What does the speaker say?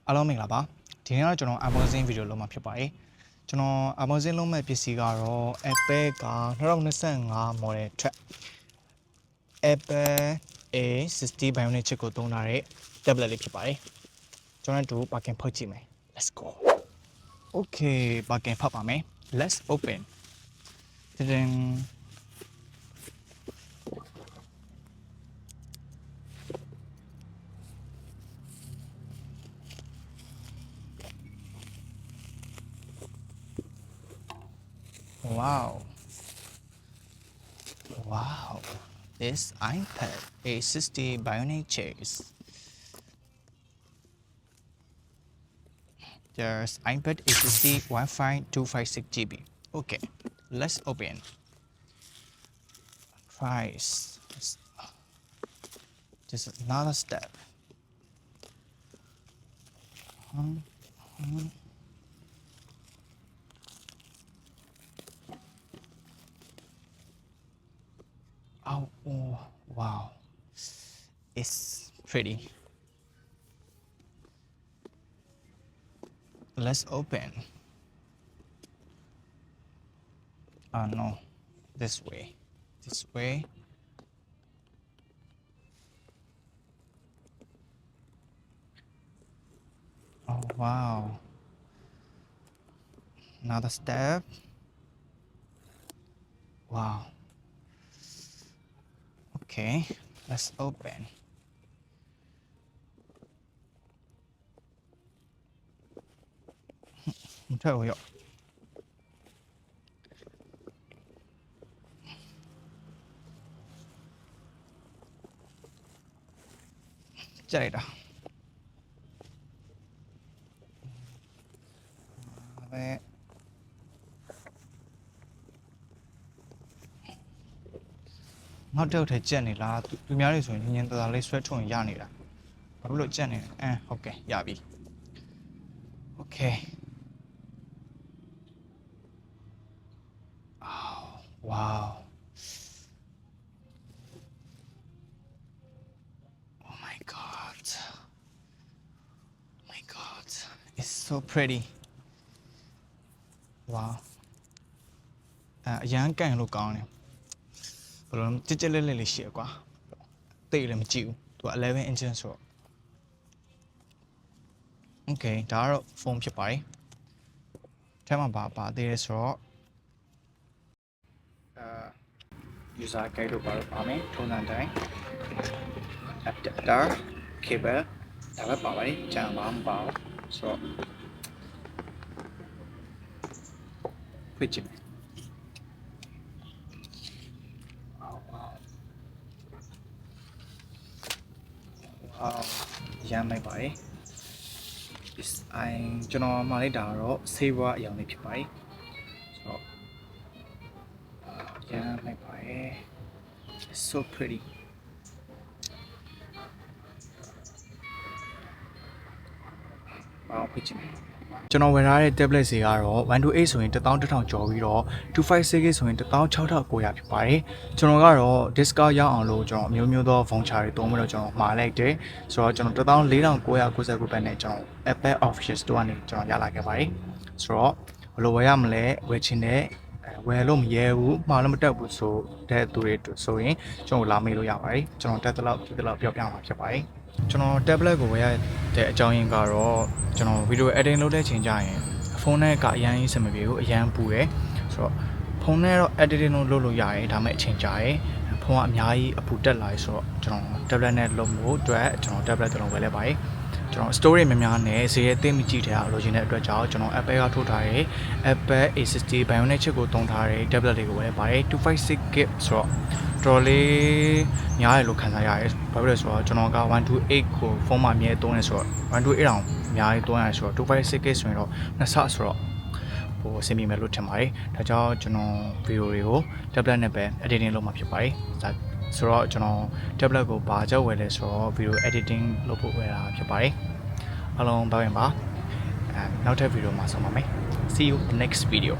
အားလုံးမင်္ဂလာပါဒီနေ့တော့ကျွန်တော် Amazon video လုံးမှာဖြစ်ပါတယ်ကျွန်တော် Amazon လုံးမဲ့ပစ္စည်းကတော့ Apple က2025 model ထွက် Apple A60 Bionic chip ကိုသုံးထားတဲ့ tablet လေးဖြစ်ပါတယ်ကျွန်တော်တို့ parking ဖတ်ကြည့်မယ် let's go okay parking ဖတ်ပါမယ် let's open then Wow, this iPad A60 Bionic case. There's iPad A60 Wi-Fi 256 GB. Okay, let's open. Price. This is another step. Oh, wow, it's pretty. Let's open. No, this way. Oh, wow. Another step. Wow. Okay, let's open. Thôi rồi. Chạy đó. Đây. Nó treo thể chân này là tụi méo đi xuống nhìn ta lấy sweat trộn da này là có lộ chân này ok dạ bị ok wow oh my god it's so pretty wow dáng càng lúc còn này rồi chết lên xịa quá tị là mà chịu tụi 11 inch rồi ok đó rồi phone chụp bài thế mà bà đây rồi user cái đồ bảo mấy thôn này đấy adapter cable đã bắt bảo ấy chẳng bảo rồi quit dạ mày phải anh cho nó mà lấy đào đó save qua dòng này phải dạ mày phải so pretty wow picture ကျွန်တော်ဝယ်ထားတဲ့ tablet စီကတော့128ဆိုရင်1100ကျော်ပြီးတော့256ဆိုရင်16900ဖြစ်ပါတယ်ကျွန်တော်ကတော့ discount ရအောင်လို့ကျွန်တော်အမျိုးမျိုးသော voucher တွေသုံးပြီးတော့ကျွန်တော်မှာလိုက်တယ်ဆိုတော့ကျွန်တော်14999ဘတ်နဲ့ကျွန်တော် Apple Official Store ကနေကျွန်တော်ရလာခဲ့ပါတယ်ဆိုတော့ဘယ်လိုဝယ်ရမလဲဝယ်ချင်တဲ့ဝယ်လို့မရဲဘူးမှားလို့မတက်ဘူးဆိုတဲ့သူတွေဆိုရင်ကျွန်တော်လာမေးလို့ရပါတယ်ကျွန်တော်တက်တဲ့လောက်ပြောပြမှာဖြစ်ပါတယ်ကျွန်တော် tablet ကိုဝယ်ရတဲ့အကြောင်းရင်းကတော့ကျွန်တော် video editing လုပ်တဲ့ချိန်ကျရင်ဖုန်းနဲ့ကအရင်စမပြေဘူးအရင်ပူတယ်ဆိုတော့ဖုန်းနဲ့တော့ editing လုပ်လို့ရတယ်ဒါပေမဲ့အချိန်ကြာတယ်ဖုန်းကအများကြီးအပူတက်လာဆိုတော့ကျွန်တော် tablet နဲ့လုပ်ဖို့အတွက်ကျွန်တော် tablet တစ်လုံးဝယ်လိုက်ပါတယ်ကျွန်တော် story များနဲ့ဈေးရဲ့သိမကြည့်တဲ့လိုချင်တဲ့အတွက်ကြောင့်ကျွန်တော် Apple ကထုတ်ထားတဲ့ Apple A60 Bionic chip ကိုသုံးထားတဲ့ tablet လေးကိုဝယ်လိုက်ပါတယ်256 GB ဆိုတော့တော်လေးများရလို့ခံစားရတယ်ဘာဖြစ်လဲဆိုတော့ကျွန်တော်က128ကိုဖုန်းမှာအမြဲသုံးနေဆိုတော့128အောင်အများကြီးသုံးရတယ်ဆိုတော့256 GB ဆိုရင်တော့နှစ်ဆဆိုတော့ဟိုအဆင်ပြေမယ်လို့ထင်ပါတယ်ဒါကြောင့်ကျွန်တော် video တွေကို tablet နဲ့ပဲ editing လုပ်မှာဖြစ်ပါတယ်ဒါဆိုတော့ကျွန်တော် tablet ကိုဘာကြောက်ဝယ်လဲဆိုတော့ video editing လုပ်ဖို့ဝယ်တာဖြစ်ပါတယ်အားလုံးပါဝင်ပါနောက်ထပ် video မှာဆုံပါမယ် see you in the next video